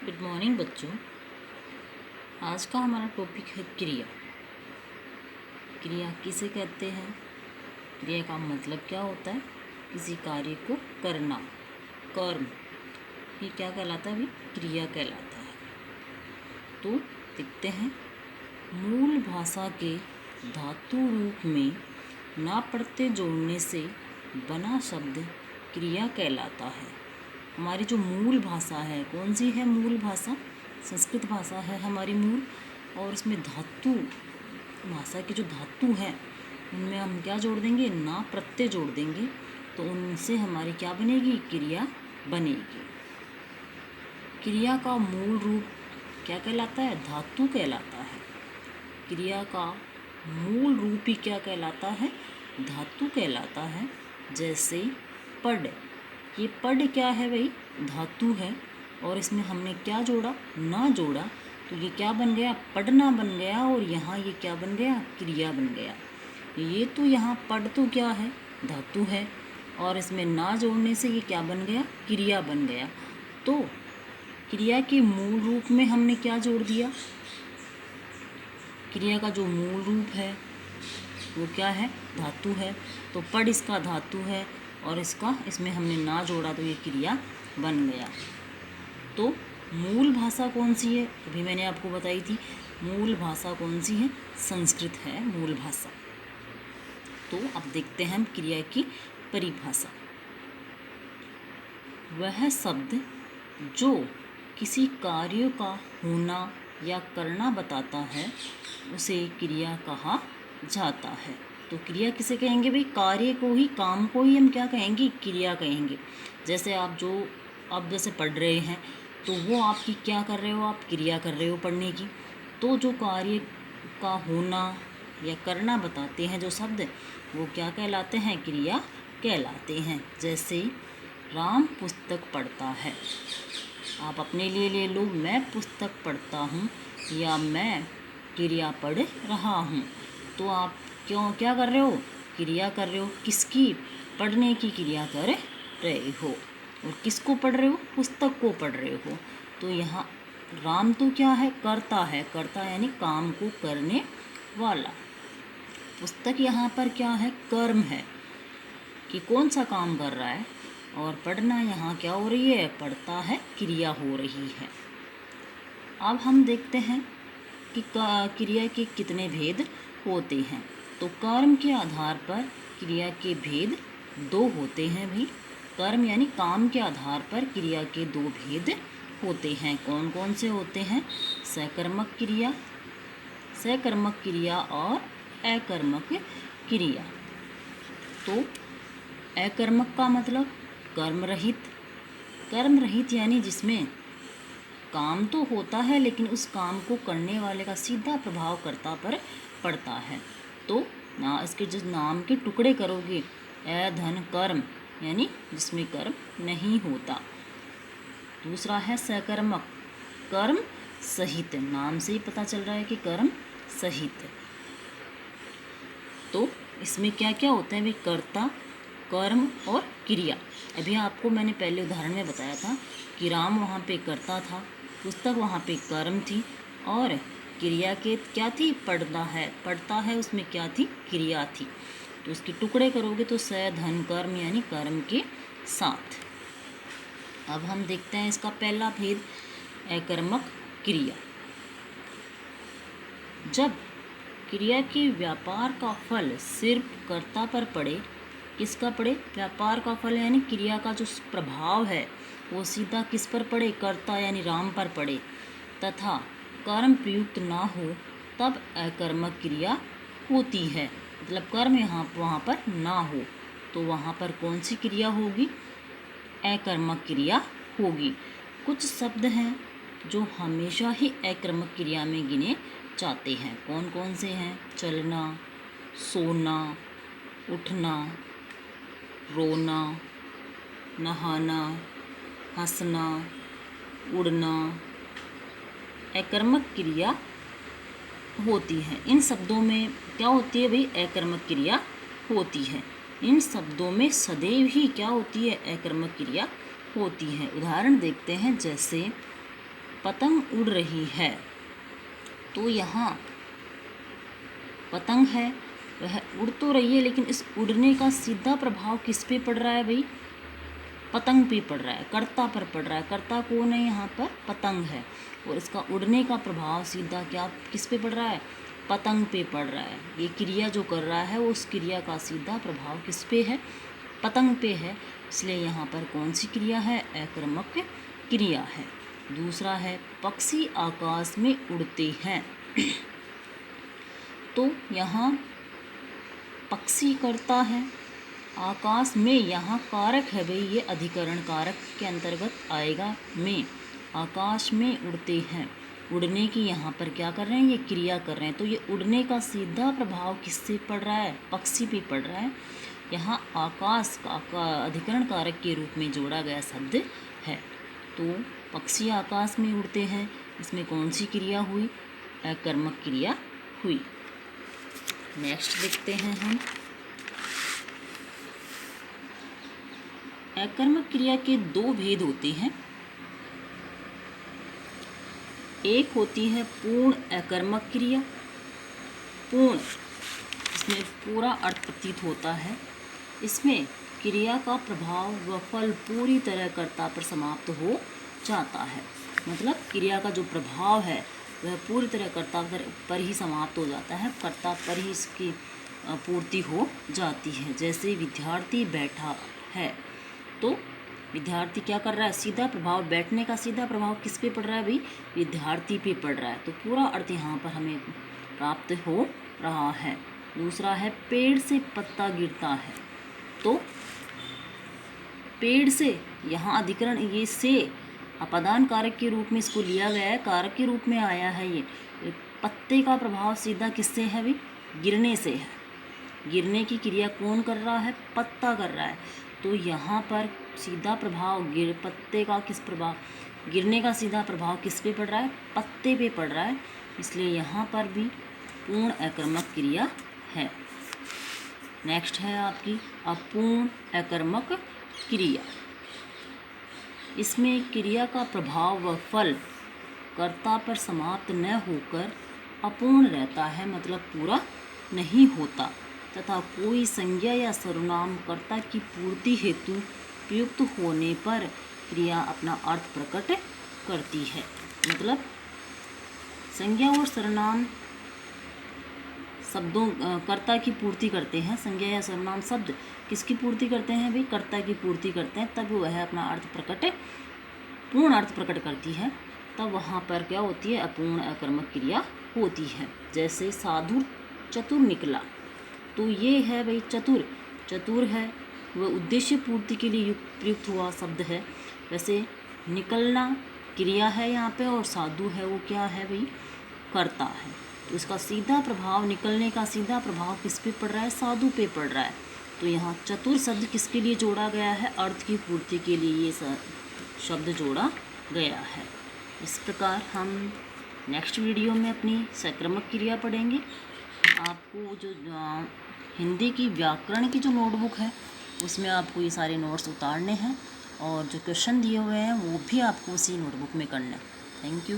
Good morning बच्चों। आज का हमारा टॉपिक है क्रिया। क्रिया किसे कहते हैं? क्रिया का मतलब क्या होता है? किसी कार्य को करना, कर्म, ये क्या कहलाता है? अभी क्रिया कहलाता है। तो देखते हैं, मूल भाषा के धातु रूप में ना पड़ते जोड़ने से बना शब्द क्रिया कहलाता है। हमारी जो मूल भाषा है, कौन सी है मूल भाषा? संस्कृत भाषा है हमारी मूल। और उसमें धातु, भाषा के जो धातु हैं उनमें हम क्या जोड़ देंगे? ना प्रत्यय जोड़ देंगे, तो उनसे हमारी क्या बनेगी? क्रिया बनेगी। क्रिया का मूल रूप क्या कहलाता है? धातु कहलाता है। क्रिया का मूल रूप ही क्या कहलाता है? धातु कहलाता है। जैसे पढ़, ये पढ़ क्या है भाई? धातु है। और इसमें हमने क्या जोड़ा? ना जोड़ा, तो ये क्या बन गया? पढ़ना बन गया। और यहाँ ये क्या बन गया? क्रिया बन गया। ये तो यहाँ पढ़ तो क्या है? धातु है। और इसमें ना जोड़ने से ये क्या बन गया? क्रिया बन गया। तो क्रिया के मूल रूप में हमने क्या जोड़ दिया? क्रिया का जो मूल रूप है वो क्या है? धातु है। तो पढ़ इसका धातु है और इसमें हमने ना जोड़ा, तो ये क्रिया बन गया। तो मूल भाषा कौन सी है? अभी मैंने आपको बताई थी, मूल भाषा कौन सी है? संस्कृत है मूल भाषा। तो अब देखते हैं हम क्रिया की परिभाषा। वह शब्द जो किसी कार्य का होना या करना बताता है उसे क्रिया कहा जाता है। तो क्रिया किसे कहेंगे भाई? कार्य को ही, काम को ही हम क्या कहेंगे? क्रिया कहेंगे। जैसे आप जैसे पढ़ रहे हैं, तो वो आपकी क्या कर रहे हो? आप क्रिया कर रहे हो पढ़ने की। तो जो कार्य का होना या करना बताते हैं जो शब्द, वो क्या कहलाते हैं? क्रिया कहलाते हैं। जैसे राम पुस्तक पढ़ता है। आप अपने लिए ले लो, मैं पुस्तक पढ़ता हूँ या मैं क्रिया पढ़ रहा हूँ। तो आप क्या कर रहे हो? क्रिया कर रहे हो। किसकी? पढ़ने की क्रिया कर रहे हो। और किसको पढ़ रहे हो? पुस्तक को पढ़ रहे हो। तो यहाँ राम तो क्या है? करता है। करता यानी काम को करने वाला। पुस्तक यहाँ पर क्या है? कर्म है कि कौन सा काम कर रहा है। और पढ़ना यहाँ क्या हो रही है? पढ़ता है, क्रिया हो रही है। अब हम देखते हैं कि क्रिया के कितने भेद होते हैं। तो कर्म के आधार पर क्रिया के भेद 2 होते हैं भाई। कर्म यानी काम के आधार पर क्रिया के 2 भेद होते हैं। कौन कौन से होते हैं? सकर्मक क्रिया और अकर्मक क्रिया। तो अकर्मक का मतलब कर्म रहित यानी जिसमें काम तो होता है लेकिन उस काम को करने वाले का सीधा प्रभाव कर्ता पर पड़ता है। तो ना इसके जो नाम के टुकड़े करोगे, धन कर्म यानी जिसमें कर्म नहीं होता। दूसरा है सकर्मक, कर्म सहित। नाम से ही पता चल रहा है कि कर्म सहित। तो इसमें क्या क्या होता है भाई? कर्ता, कर्म और क्रिया। अभी आपको मैंने पहले उदाहरण में बताया था कि राम वहाँ पे कर्ता था, पुस्तक वहाँ पे कर्म थी, और क्रिया के क्या थी? पढ़ता है उसमें क्या थी? क्रिया थी। तो उसके टुकड़े करोगे तो स धन कर्म यानी कर्म के साथ। अब हम देखते हैं इसका पहला भेद, अकर्मक क्रिया। जब क्रिया के व्यापार का फल सिर्फ कर्ता पर पड़े, किसका पड़े? व्यापार का फल यानी क्रिया का जो प्रभाव है वो सीधा किस पर पड़े? कर्ता यानी राम पर पड़े, तथा कर्म प्रयुक्त ना हो, तब अकर्मक क्रिया होती है। मतलब कर्म वहाँ पर ना हो, तो वहाँ पर कौन सी क्रिया होगी? अकर्मक क्रिया होगी। कुछ शब्द हैं जो हमेशा ही अकर्मक क्रिया में गिने जाते हैं। कौन कौन से हैं? चलना, सोना, उठना, रोना, नहाना, हंसना, उड़ना, अकर्मक क्रिया होती है। इन शब्दों में क्या होती है भाई? अकर्मक क्रिया होती है। इन शब्दों में सदैव ही क्या होती है? अकर्मक क्रिया होती है। उदाहरण देखते हैं, जैसे पतंग उड़ रही है। तो यहाँ पतंग है वह उड़ तो रही है, लेकिन इस उड़ने का सीधा प्रभाव किस पे पड़ रहा है भाई? पतंग पे पड़ रहा है, कर्ता पर पड़ रहा है। कर्ता कौन है यहाँ पर? पतंग है। और इसका उड़ने का प्रभाव सीधा क्या किस पे पड़ रहा है? पतंग पे पड़ रहा है। ये क्रिया जो कर रहा है उस क्रिया का सीधा प्रभाव किस पे है? पतंग पे है। इसलिए यहाँ पर कौन सी क्रिया है? अकर्मक क्रिया है। दूसरा है पक्षी आकाश में उड़ते हैं। तो यहाँ पक्षी करता है, आकाश में यहाँ कारक है भाई, ये अधिकरण कारक के अंतर्गत आएगा। में आकाश में उड़ते हैं, उड़ने की यहाँ पर क्या कर रहे हैं? ये क्रिया कर रहे हैं। तो ये उड़ने का सीधा प्रभाव किससे पड़ रहा है? पक्षी पे पड़ रहा है। यहाँ आकाश का अधिकरण कारक के रूप में जोड़ा गया शब्द है। तो पक्षी आकाश में उड़ते हैं, इसमें कौन सी क्रिया हुई? अकर्मक क्रिया हुई। नेक्स्ट देखते हैं हम। अकर्मक क्रिया के दो भेद होते हैं। एक होती है पूर्ण अकर्मक क्रिया। पूर्ण, इसमें पूरा अर्थ प्रतीत होता है। इसमें क्रिया का प्रभाव व फल पूरी तरह कर्ता पर समाप्त हो जाता है। मतलब क्रिया का जो प्रभाव है वह पूरी तरह कर्ता पर ही समाप्त हो जाता है, कर्ता पर ही इसकी पूर्ति हो जाती है। जैसे विद्यार्थी बैठा है, तो विद्यार्थी क्या कर रहा है? सीधा प्रभाव, बैठने का सीधा प्रभाव किस पे पड़ रहा है भाई? विद्यार्थी पे पड़ रहा है। तो पूरा अर्थ यहाँ पर हमें प्राप्त हो रहा है। दूसरा है पेड़ से पत्ता गिरता है। तो पेड़ से, यहाँ अधिकरण ये से अपादान कारक के रूप में इसको लिया गया है, कारक के रूप में आया है। ये पत्ते का प्रभाव सीधा किससे है भाई? गिरने से है। गिरने की क्रिया कौन कर रहा है? पत्ता कर रहा है। तो यहाँ पर सीधा प्रभाव पत्ते का किस प्रभाव? गिरने का सीधा प्रभाव किस पे पड़ रहा है? पत्ते पे पड़ रहा है। इसलिए यहाँ पर भी पूर्ण अकर्मक क्रिया है। नेक्स्ट है आपकी अपूर्ण अकर्मक क्रिया। इसमें क्रिया का प्रभाव व फल कर्ता पर समाप्त न होकर अपूर्ण रहता है, मतलब पूरा नहीं होता, तथा कोई संज्ञा या सर्वनाम कर्ता की पूर्ति हेतु प्रयुक्त होने पर क्रिया अपना अर्थ प्रकट करती है। मतलब संज्ञा और सर्वनाम शब्दों कर्ता की पूर्ति करते हैं। संज्ञा या सर्वनाम शब्द किसकी पूर्ति करते हैं भाई? कर्ता की पूर्ति करते हैं। तब वह अपना अर्थ प्रकट, पूर्ण अर्थ प्रकट करती है। तब वहाँ पर क्या होती है? अपूर्ण अकर्मक क्रिया होती है। जैसे साधु चतुर निकला, तो ये है भाई चतुर, चतुर है वह उद्देश्य पूर्ति के लिए प्रयुक्त हुआ शब्द है। वैसे निकलना क्रिया है यहाँ पे, और साधु है वो क्या है भाई? कर्ता है। तो इसका सीधा प्रभाव, निकलने का सीधा प्रभाव किस पे पड़ रहा है? साधु पे पड़ रहा है। तो यहाँ चतुर शब्द किसके लिए जोड़ा गया है? अर्थ की पूर्ति के लिए ये शब्द जोड़ा गया है। इस प्रकार हम नेक्स्ट वीडियो में अपनी सक्रमक क्रिया पढ़ेंगे। आपको जो हिंदी की व्याकरण की जो नोटबुक है उसमें आपको ये सारे नोट्स उतारने हैं, और जो क्वेश्चन दिए हुए हैं वो भी आपको उसी नोटबुक में करने हैं। Thank you.